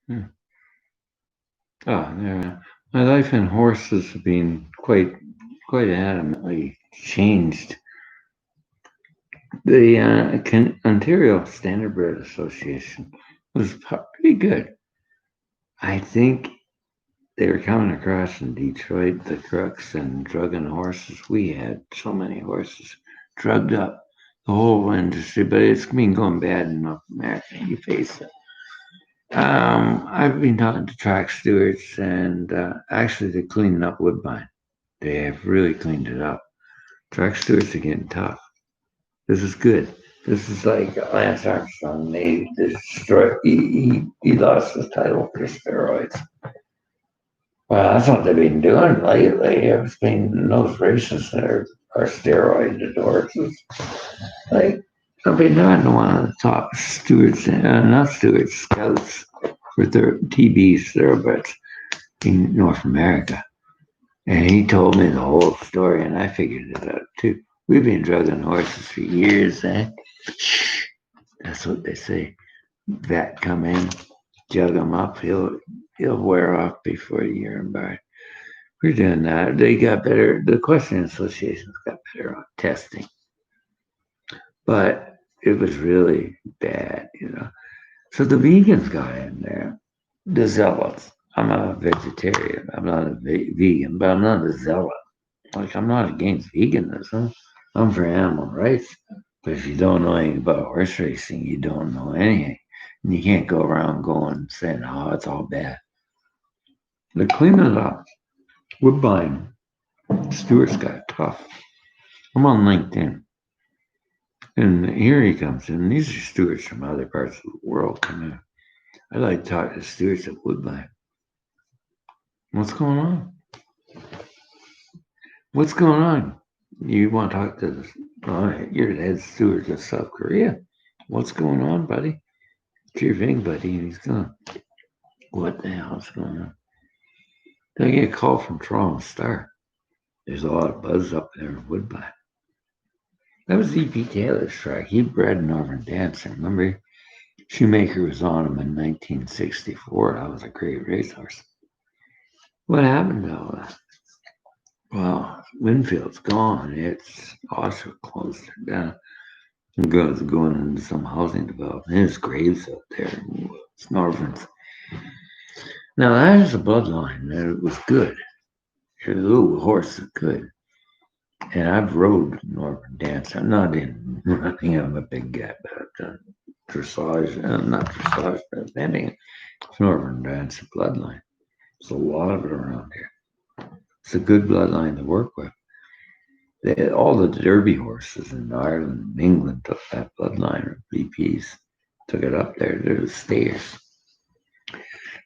Hmm. Oh, yeah. My life in horses has been quite adamantly changed. The Ontario Standardbred Association was pretty good. I think they were coming across in Detroit the crooks and drugging horses. We had so many horses drugged up, the whole industry, but it's been going bad in North America. You face it. I've been talking to track stewards, and actually, they're cleaning up Woodbine. They have really cleaned it up. Track stewards are getting tough. This is good. This is like Lance Armstrong. They destroyed. He lost his title for steroids. Well, that's what they've been doing lately. It's been those races that are steroid horses. Like I've been talking to one of the top stewards, not stewards, scouts for their TBs, thoroughbreds in North America. And he told me the whole story, and I figured it out too. We've been drugging horses for years, eh? That's what they say. Vet come in, jug him up, he'll wear off before a year and by. We're doing that. They got better. The Equestrian Association's got better on testing, but it was really bad. So the vegans got in there, the zealots. I'm a vegetarian. I'm not a vegan, but I'm not a zealot. Like I'm not against veganism. I'm for animal rights. But if you don't know anything about horse racing, you don't know anything. And you can't go around going saying, "Oh, it's all bad." They're cleaning it up. Woodbine, Stewart's got tough. I'm on LinkedIn, and here he comes in. These are stewards from other parts of the world coming in. I like to talk to stewards at Woodbine. What's going on? What's going on? You want to talk to this? Oh, you're the head steward of South Korea. What's going on, buddy? It's your thing, buddy. And he's gone. What the hell's going on? Then I get a call from Toronto Star. There's a lot of buzz up there in Woodbine. That was E.P. Taylor's track. He bred Northern Dancer. Remember, Shoemaker was on him in 1964. That was a great racehorse. What happened to all that? Well, Winfield's gone. It's also closed it down. And goes going into some housing development. There's graves up there. It's Northern's. Now that is a bloodline that it was good. The little horse is good. And I've rode Northern Dance. I'm not in running. I'm a big guy, but I've done dressage, not dressage, but vending. It's Northern Dance bloodline. There's a lot of it around here. It's a good bloodline to work with. All the Derby horses in Ireland and England took that bloodline of BPs, took it up there to the stayers.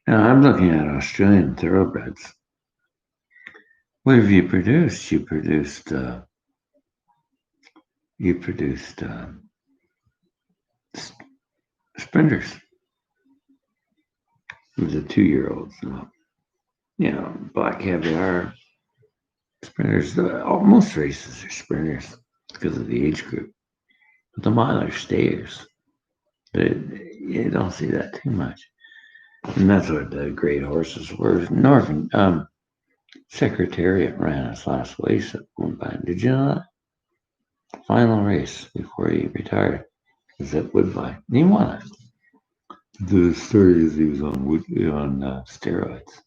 Now I'm looking at Australian thoroughbreds. What have you produced? You produced sprinters. It was a 2-year-old. So, black caviar sprinters. Most races are sprinters because of the age group. But the mile are stayers. You don't see that too much. And that's what the great horses were. Northern Secretariat ran his last race at Woodbine. Did you know that? Final race before he retired was at Woodbine. And he won it. The story is he was on steroids.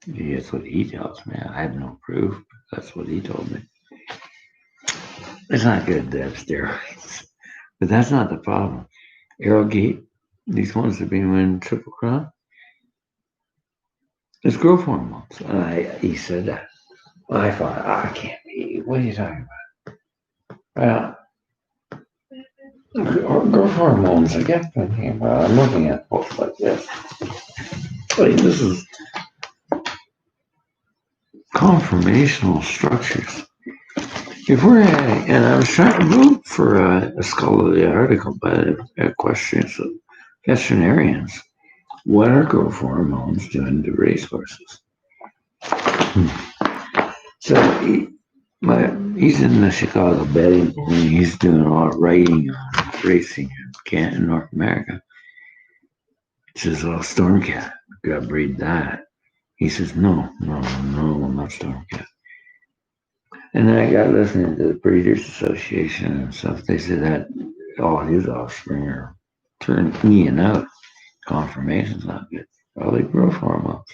That's what he tells me. I have no proof. But that's what he told me. It's not good to have steroids, but that's not the problem. Arrowgate, these ones that been winning Triple Crown, it's growth hormones. He said that. I thought, I can't be. What are you talking about? Growth hormones. I get thinking about. I'm looking at books like this. This is conformational structures. If we're adding, and I was trying to look for a scholarly article by equestrians, veterinarians. What are growth hormones doing to racehorses? So he's in the Chicago betting pool, and he's doing a lot of writing on racing in North America. Says, "Oh, Stormcat, got to breed that." He says, "No, no, no, not Stormcat." And then I got listening to the Breeders Association and stuff. They said that all his offspring are turning Ian out. Conformation's not good. Well, they grow hormones.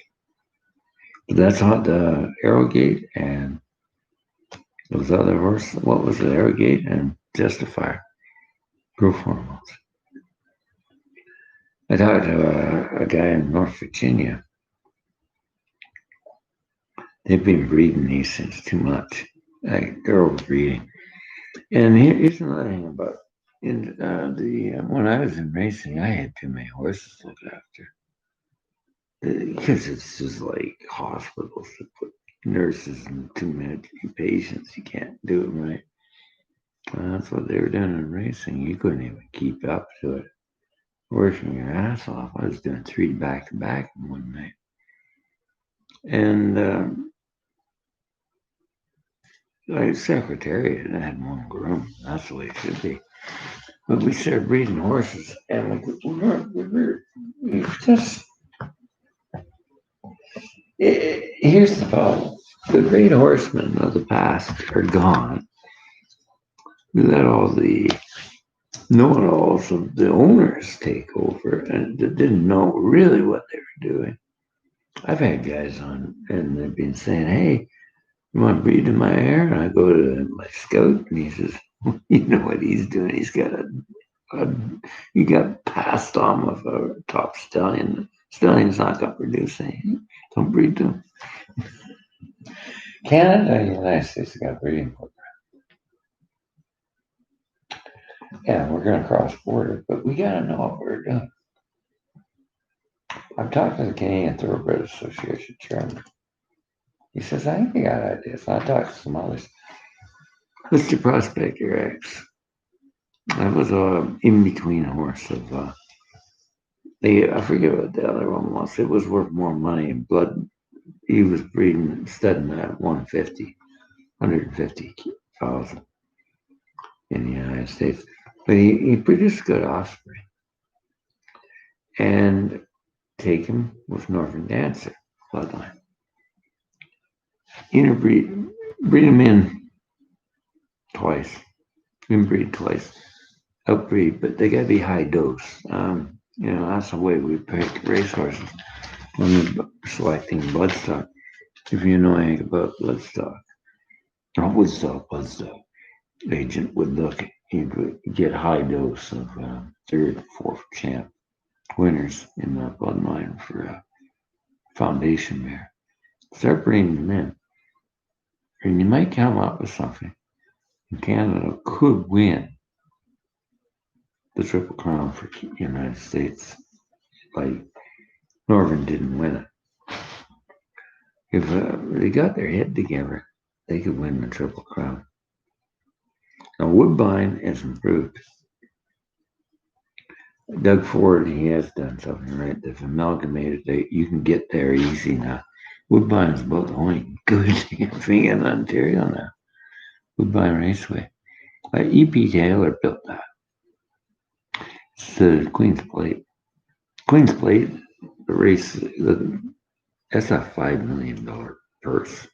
But that's not the Arrogate and those other horses. What was it? Arrogate and Justifier. Growth hormones. I talked to a guy in North Virginia. They've been breeding these things too much. Like, they're overbreeding. And here's another thing about when I was in racing, I had too many horses to look after because it's just like hospitals to put nurses and too many patients. You can't do it right. That's what they were doing in racing. You couldn't even keep up to it. Working your ass off. I was doing 3 back to back in one night. And like Secretariat, I had one groom. That's the way it should be. But we started breeding horses, and we just. Here's the problem: the great horsemen of the past are gone. We let all the know-it-alls of the owners take over, and they didn't know really what they were doing. I've had guys on, and they've been saying, "Hey, you want to breed in my hair?" And I go to my scout, and he says, "You know what he's doing? He's got he got passed on with a top stallion. The stallion's not going to produce anything. Don't breed them." Canada and the United States got a breeding program. Yeah, we're going to cross border, but we got to know what we're doing. I've talked to the Canadian Thoroughbred Association chairman. He says, "I think you got ideas." I talked to some others. Mr. Prospector X. That was in between horse of I forget what the other one was. It was worth more money in blood. He was breeding studying at 150,000 in the United States. But he produced good offspring. And take him with Northern Dancer bloodline. Interbreed, breed them in twice. Inbreed twice. Outbreed, but they gotta be high dose. That's the way we pick racehorses when we're selecting bloodstock. If you know anything about bloodstock, or Woodstock agent would look, you'd get high dose of third, fourth champ winners in the bloodline for a foundation mare. Start bringing them in, and you might come up with something. Canada could win the Triple Crown for the United States. Like Northern didn't win it. If they got their head together, they could win the Triple Crown. Now Woodbine has improved. Doug Ford, he has done something right. They've amalgamated. You can get there easy now. Woodbine is about the only good thing in Ontario now. Woodbine Raceway. E.P. Taylor built that. It's the Queen's Plate. Queen's Plate, the race, that's a $5 million purse.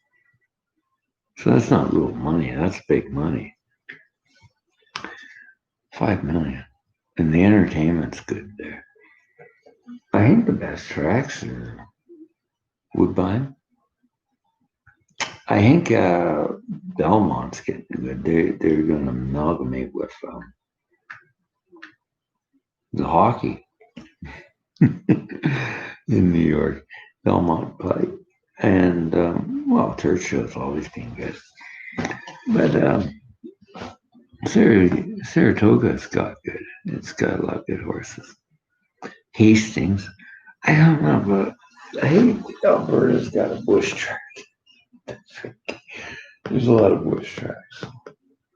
So that's not little money. That's big money. $5 million. And the entertainment's good there. I think the best tracks are Woodbine. I think Belmont's getting good. They're going to amalgamate with the hockey in New York, Belmont Pike. And, Churchill's always been good. But Saratoga's got good. It's got a lot of good horses. Hastings, I don't know, but I think Alberta's got a bush track. There's a lot of bush tracks.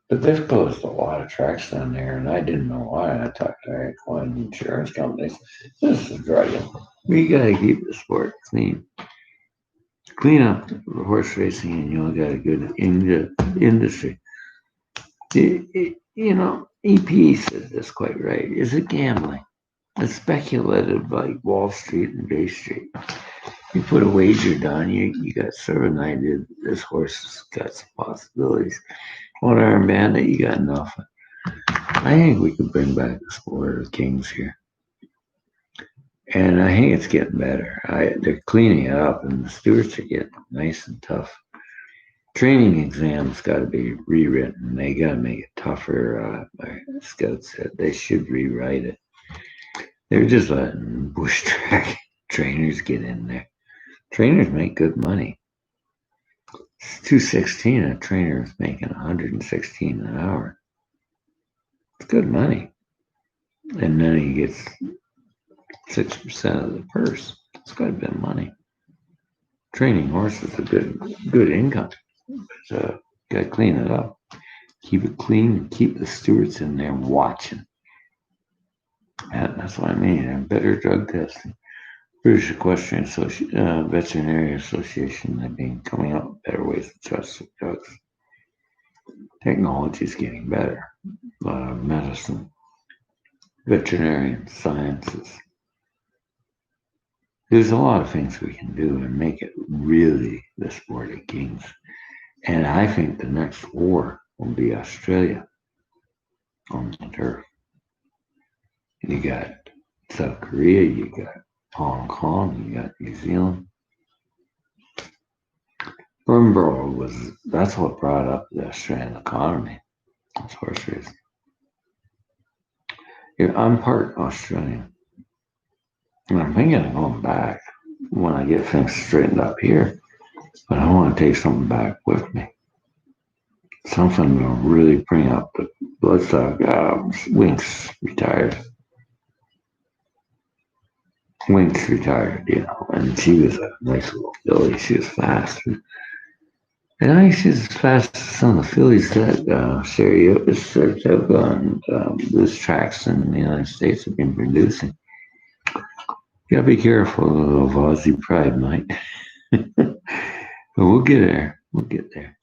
But they've closed a lot of tracks down there, and I didn't know why. I talked to one insurance companies. This is dragging. We gotta keep the sport clean. Clean up horse racing, and you'll get a good industry. EP said this quite right. Is it gambling? It's speculative like Wall Street and Bay Street. You put a wager down, you got sort of an idea that this horse has got some possibilities. On Iron Bandit, you got nothing. I think we could bring back the sport of kings here. And I think it's getting better. They're cleaning it up, and the stewards are getting nice and tough. Training exams got to be rewritten. They got to make it tougher. My scout said they should rewrite it. They're just letting bush track trainers get in there. Trainers make good money. It's 216. A trainer is making 116 an hour. It's good money. And then he gets 6% of the purse. It's got to be money. Training horses is a good income. But got to clean it up. Keep it clean and keep the stewards in there watching. And that's what I mean. And better drug testing. British Equestrian Veterinary Association, they've been coming up with better ways to test drugs. Technology is getting better. Medicine, veterinarian sciences. There's a lot of things we can do and make it really the sport of kings. And I think the next war will be Australia on the turf. You got South Korea, you got Hong Kong, you got New Zealand. That's what brought up the Australian economy. That's horse racing. Yeah, I'm part Australian. And I'm thinking of going back when I get things straightened up here. But I want to take something back with me. Something to really bring up the bloodstock. Winks retired. Winks retired, and she was a nice little filly. She was fast. And I think she's as fast as some of the fillies that Sherry Otis have gone loose tracks in the United States have been producing. You gotta be careful of Aussie pride, Mike. But we'll get there. We'll get there.